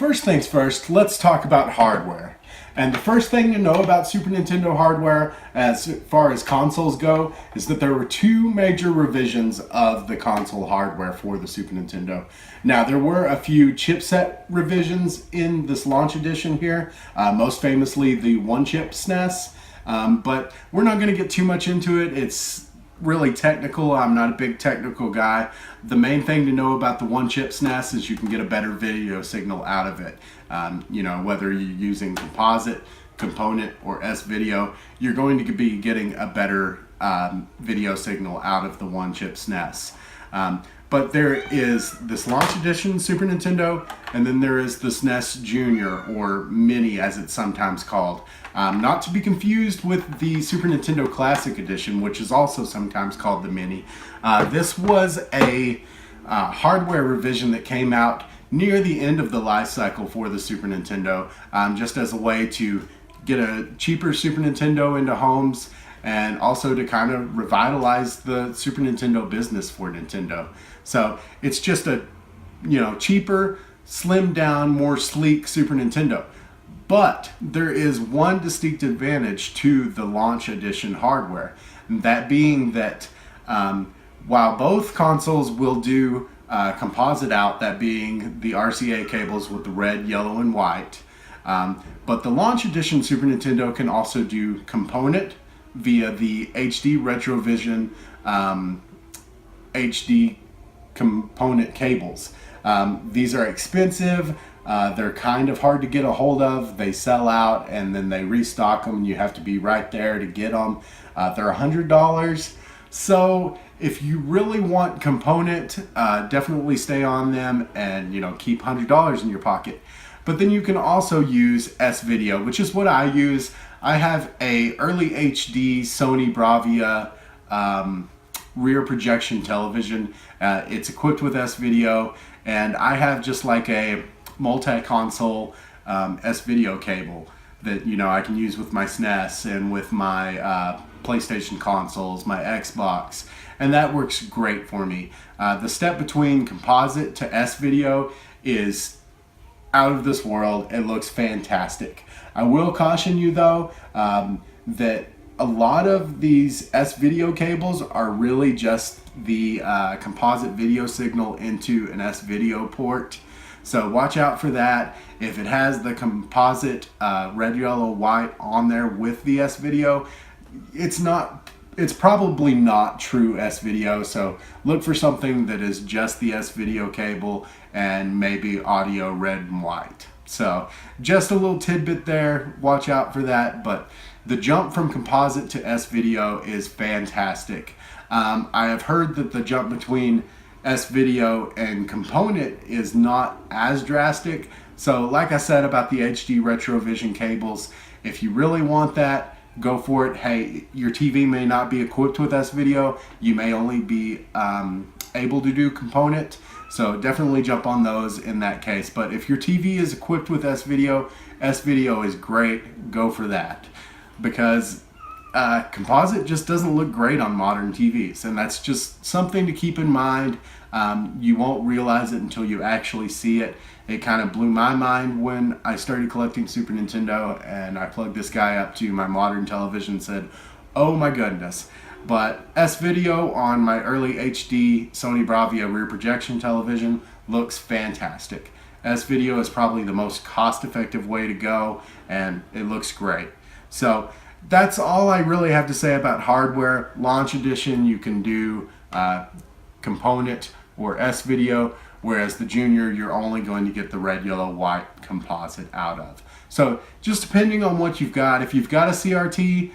first things first, let's talk about hardware. And the first thing to know about Super Nintendo hardware as far as consoles go is that there were two major revisions of the console hardware for the Super Nintendo. Now, there were a few chipset revisions in this launch edition here, most famously the one-chip SNES, but we're not going to get too much into it. It's really technical. I'm not a big technical guy. The main thing to know about the one-chip SNES is you can get a better video signal out of it. Whether you're using composite, component, or S-video, you're going to be getting a better video signal out of the one-chip SNES. But there is this launch edition Super Nintendo, and then there is the SNES Junior, or Mini as it's sometimes called. Not to be confused with the Super Nintendo Classic Edition, which is also sometimes called the Mini. This was a hardware revision that came out near the end of the life cycle for the Super Nintendo, just as a way to get a cheaper Super Nintendo into homes and also to kind of revitalize the Super Nintendo business for Nintendo. So it's just a cheaper, slimmed down, more sleek Super Nintendo. But there is one distinct advantage to the launch edition hardware, and that being that while both consoles will do composite out, that being the RCA cables with the red, yellow, and white, but the launch edition Super Nintendo can also do component via the HD Retrovision HD component cables. These are expensive. They're kind of hard to get a hold of. They sell out and then they restock them. You have to be right there to get them. They're $100. So if you really want component, definitely stay on them and keep $100 in your pocket. But then you can also use S-video, which is what I use. I have a early HD Sony Bravia rear projection television. It's equipped with S-video, and I have just like a multi-console S-video cable that I can use with my SNES and with my PlayStation consoles, my Xbox, and that works great for me. The step between composite to S-video is out of this world. It looks fantastic. I will caution you though that a lot of these S-video cables are really just the composite video signal into an S-video port. So watch out for that. If it has the composite red, yellow, white on there with the S-video, it's probably not true S-video. So look for something that is just the S-video cable and maybe audio red and white. So just a little tidbit there, watch out for that. But the jump from composite to S-video is fantastic. I have heard that the jump between S-video and component is not as drastic. So like I said about the HD Retrovision cables, if you really want that, go for it. Hey, your TV may not be equipped with S-video. You may only be able to do component. So definitely jump on those in that case. But if your TV is equipped with S-video, S-video is great. Go for that. Because composite just doesn't look great on modern TVs. And that's just something to keep in mind. You won't realize it until you actually see it. It kind of blew my mind when I started collecting Super Nintendo and I plugged this guy up to my modern television and said, oh my goodness. But S-video on my early HD Sony Bravia rear projection television looks fantastic. S-video is probably the most cost-effective way to go, and it looks great. So that's all I really have to say about hardware. Launch edition, you can do component or S-video, whereas the Junior, you're only going to get the red, yellow, white composite out of. So just depending on what you've got, if you've got a CRT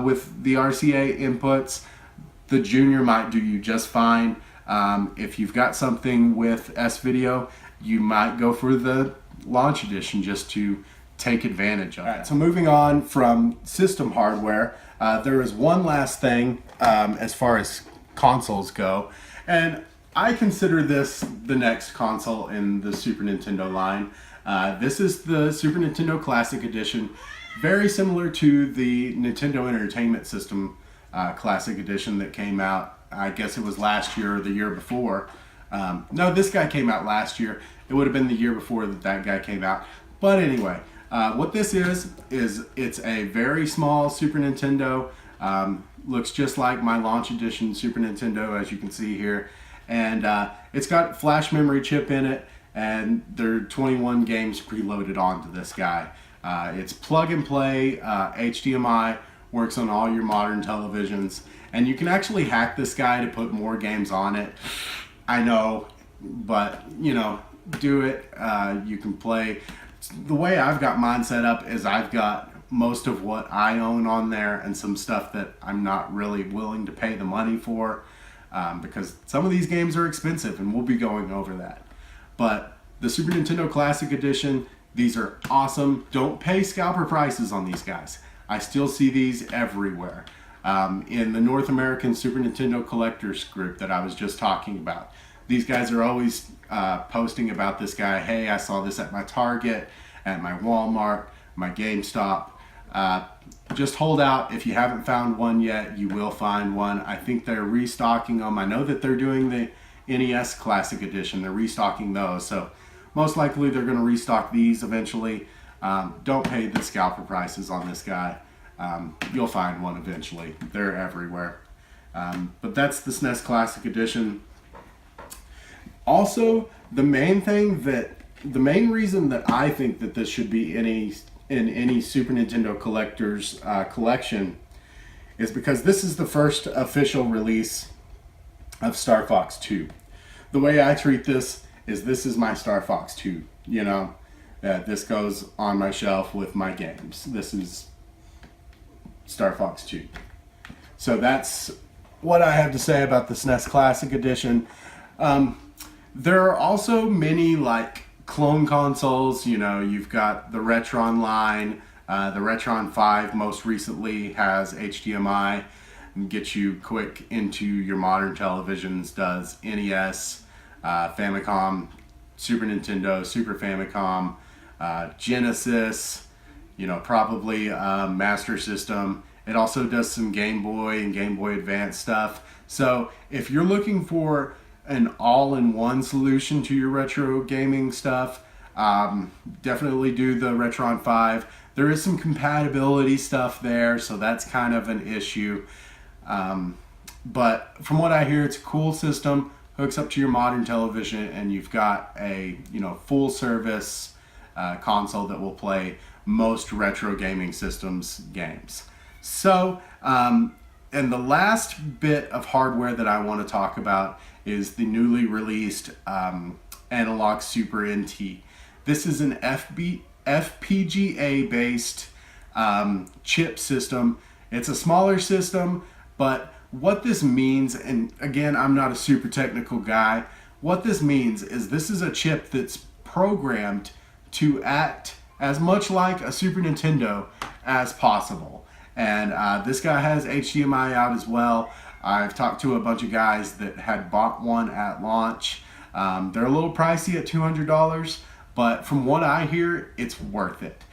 with the RCA inputs, the Junior might do you just fine. If you've got something with S-video, you might go for the launch edition just to take advantage of it. So moving on from system hardware, there is one last thing as far as consoles go, and I consider this the next console in the Super Nintendo line. This is the Super Nintendo Classic Edition, very similar to the Nintendo Entertainment System Classic Edition that came out, I guess it was last year or the year before. No, this guy came out last year, It would have been the year before that guy came out. But anyway, what this is it's a very small Super Nintendo. Looks just like my launch edition Super Nintendo, as you can see here. And it's got flash memory chip in it, and there are 21 games preloaded onto this guy. It's plug and play, HDMI, works on all your modern televisions, and you can actually hack this guy to put more games on it. I know, but you know, do it. You can play. The way I've got mine set up is I've got most of what I own on there and some stuff that I'm not really willing to pay the money for, because some of these games are expensive, and we'll be going over that. But the Super Nintendo Classic Edition, these are awesome. Don't pay scalper prices on these guys. I still see these everywhere. In the North American Super Nintendo collectors group that I was just talking about, these guys are always posting about this guy. Hey, I saw this at my Target, at my Walmart, my GameStop. Just hold out. If you haven't found one yet, you will find one. I think they're restocking them. I know that they're doing the NES Classic Edition. They're restocking those. So most likely they're going to restock these eventually. Don't pay the scalper prices on this guy. You'll find one eventually. They're everywhere. But that's the SNES Classic Edition. Also, the main reason that I think that this should be in any Super Nintendo collector's collection is because this is the first official release of Star Fox 2. The way I treat this is my Star Fox 2, you know. This goes on my shelf with my games. This is Star Fox 2. So that's what I have to say about the SNES Classic Edition. There are also many like clone consoles. You know, you've got the Retron line. The Retron 5 most recently has HDMI and gets you quick into your modern televisions. Does NES, Famicom, Super Nintendo, Super Famicom, Genesis, you know, probably Master System. It also does some Game Boy and Game Boy Advance stuff. So if you're looking for an all-in-one solution to your retro gaming stuff, definitely do the Retron 5. There is some compatibility stuff there, so that's kind of an issue. But from what I hear, it's a cool system, hooks up to your modern television, and you've got a, you know, full service console that will play most retro gaming systems games. So, and the last bit of hardware that I want to talk about is the newly released Analog Super NT. This is an FPGA based chip system. It's a smaller system, but what this means, and again, I'm not a super technical guy, what this means is this is a chip that's programmed to act as much like a Super Nintendo as possible. And this guy has HDMI out as well. I've talked to a bunch of guys that had bought one at launch. They're a little pricey at $200, but from what I hear, it's worth it.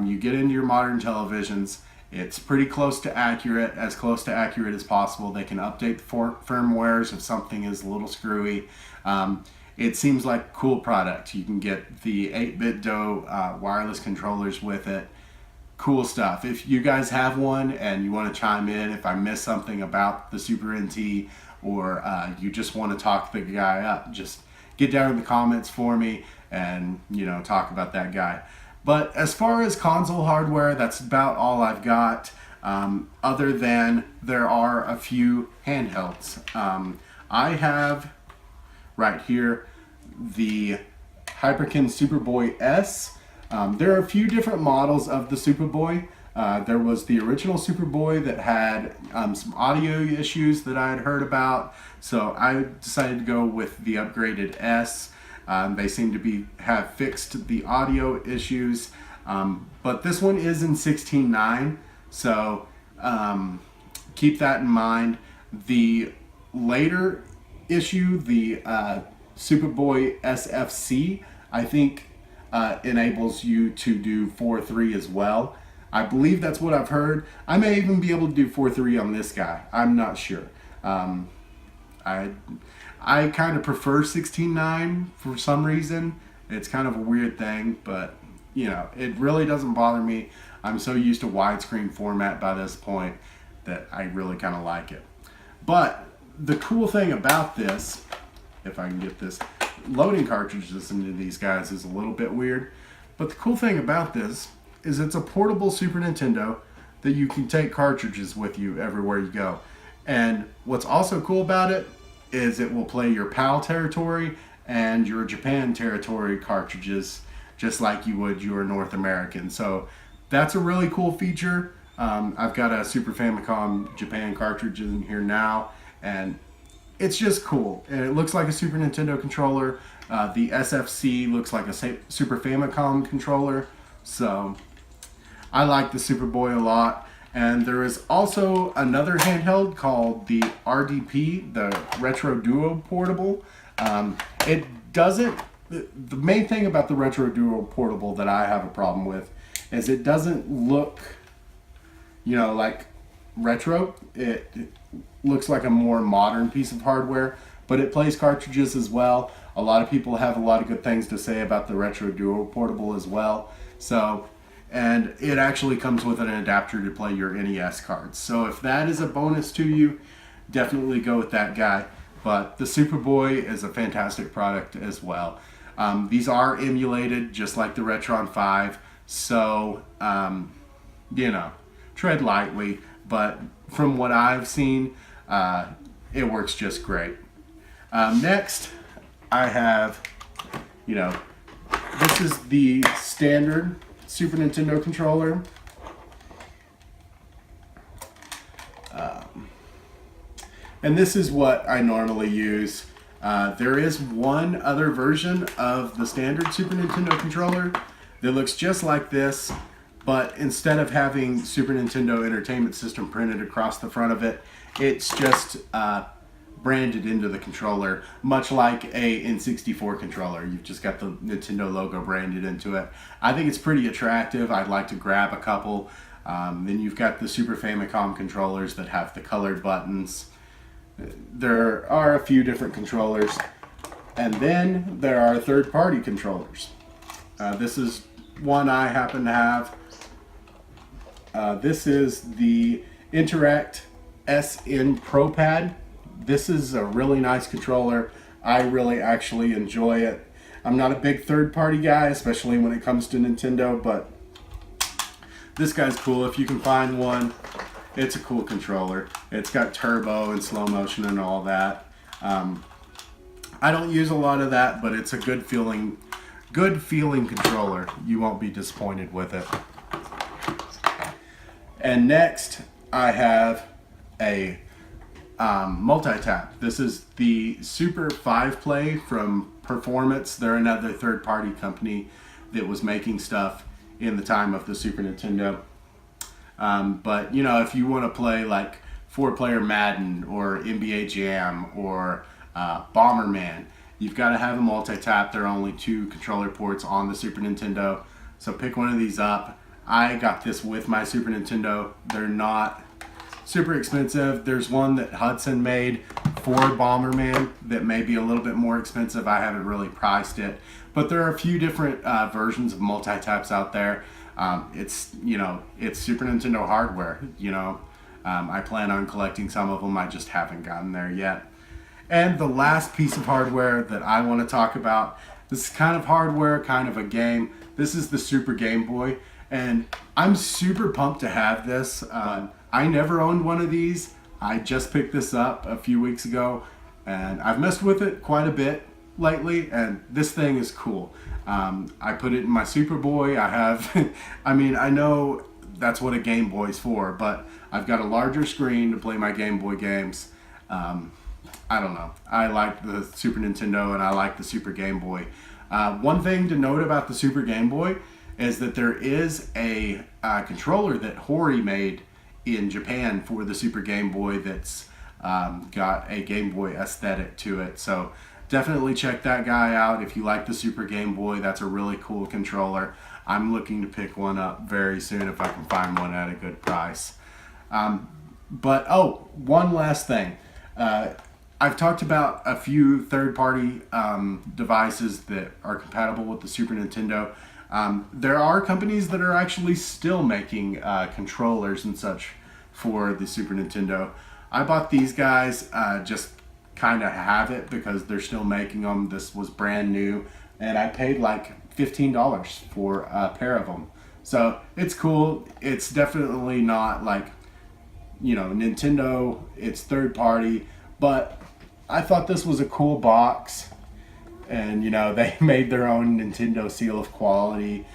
You get into your modern televisions, it's pretty close to accurate, as close to accurate as possible. They can update the firmwares if something is a little screwy. It seems like a cool product. You can get the 8-bit DOE wireless controllers with it. Cool stuff. If you guys have one and you want to chime in, if I missed something about the Super NT, or you just want to talk the guy up, just get down in the comments for me and, you know, talk about that guy. But as far as console hardware, that's about all I've got, other than there are a few handhelds. I have right here the Hyperkin Superboy S. There are a few different models of the Superboy. There was the original Superboy that had some audio issues that I had heard about, so I decided to go with the upgraded S. They seem to have fixed the audio issues, but this one is in 16:9, so keep that in mind. The later issue, the Superboy SFC, I think enables you to do 4.3 as well. I believe that's what I've heard. I may even be able to do 4.3 on this guy. I'm not sure. I kind of prefer 16:9 for some reason. It's kind of a weird thing, but you know, it really doesn't bother me. I'm so used to widescreen format by this point that I really kind of like it. But the cool thing about this, if I can get this, loading cartridges into these guys is a little bit weird. But the cool thing about this is it's a portable Super Nintendo that you can take cartridges with you everywhere you go. And what's also cool about it is it will play your PAL territory and your Japan territory cartridges just like you would your North American. So that's a really cool feature. I've got a Super Famicom Japan cartridge in here now, and it's just cool. And it looks like a Super Nintendo controller. The SFC looks like a Super Famicom controller. So I like the Superboy a lot. And there is also another handheld called the RDP, the Retro Duo Portable. It doesn't, the main thing about the Retro Duo Portable that I have a problem with is it doesn't look, you know, like retro. It looks like a more modern piece of hardware, but it plays cartridges as well. A lot of people have a lot of good things to say about the Retro Duo Portable as well. So, and it actually comes with an adapter to play your NES cards. So if that is a bonus to you, definitely go with that guy. But the Superboy is a fantastic product as well. These are emulated just like the Retron 5. So, you know, tread lightly. But from what I've seen, it works just great. Next, I have, you know, this is the standard Super Nintendo controller. And this is what I normally use. There is one other version of the standard Super Nintendo controller that looks just like this, but instead of having Super Nintendo Entertainment System printed across the front of it, it's just branded into the controller, much like a N64 controller. You've just got the Nintendo logo branded into it. I think it's pretty attractive. I'd like to grab a couple. Then you've got the Super Famicom controllers that have the colored buttons. There are a few different controllers. And then there are third-party controllers. This is one I happen to have. This is the Interact SN Pro Pad. This is a really nice controller. I really actually enjoy it. I'm not a big third-party guy, especially when it comes to Nintendo, but this guy's cool. If you can find one, it's a cool controller. It's got turbo and slow motion and all that. I don't use a lot of that, but it's a good feeling controller. You won't be disappointed with it. And next, I have a multi-tap. This is the Super 5-Play from Performance. They're another third-party company that was making stuff in the time of the Super Nintendo. But you know, if you want to play like 4-player Madden or NBA Jam or Bomberman, you've got to have a multi-tap. There are only 2 controller ports on the Super Nintendo, so pick one of these up. I got this with my Super Nintendo. They're not super expensive. There's one that Hudson made for Bomberman that may be a little bit more expensive. I haven't really priced it, but there are a few different versions of multi-taps out there. It's, you know, it's Super Nintendo hardware, you know. I plan on collecting some of them. I just haven't gotten there yet. And the last piece of hardware that I want to talk about, this is kind of hardware, kind of a game. This is the Super Game Boy, and I'm super pumped to have this. I never owned one of these. I just picked this up a few weeks ago, and I've messed with it quite a bit lately, and this thing is cool. I put it in my Superboy. I have, I mean, I know that's what a Game Boy's for, but I've got a larger screen to play my Game Boy games. I don't know. I like the Super Nintendo and I like the Super Game Boy. One thing to note about the Super Game Boy is that there is a controller that Hori made in Japan for the Super Game Boy that's got a Game Boy aesthetic to it. So definitely check that guy out if you like the Super Game Boy. That's a really cool controller. I'm looking to pick one up very soon if I can find one at a good price. But oh, one last thing. I've talked about a few third-party devices that are compatible with the Super Nintendo. There are companies that are actually still making controllers and such for the Super Nintendo. I bought these guys just kind of have it because they're still making them. This was brand new, and I paid like $15 for a pair of them. So it's cool. It's definitely not like, you know, Nintendo. It's third party, but I thought this was a cool box, and you know, they made their own Nintendo seal of quality.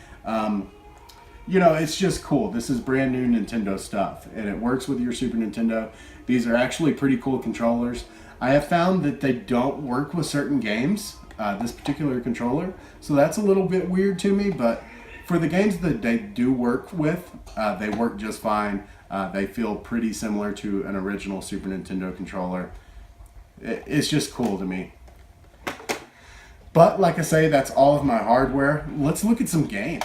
You know, it's just cool. This is brand new Nintendo stuff, and it works with your Super Nintendo. These are actually pretty cool controllers. I have found that they don't work with certain games, this particular controller, so that's a little bit weird to me, but for the games that they do work with, they work just fine. They feel pretty similar to an original Super Nintendo controller. It's just cool to me. But like I say, that's all of my hardware. Let's look at some games.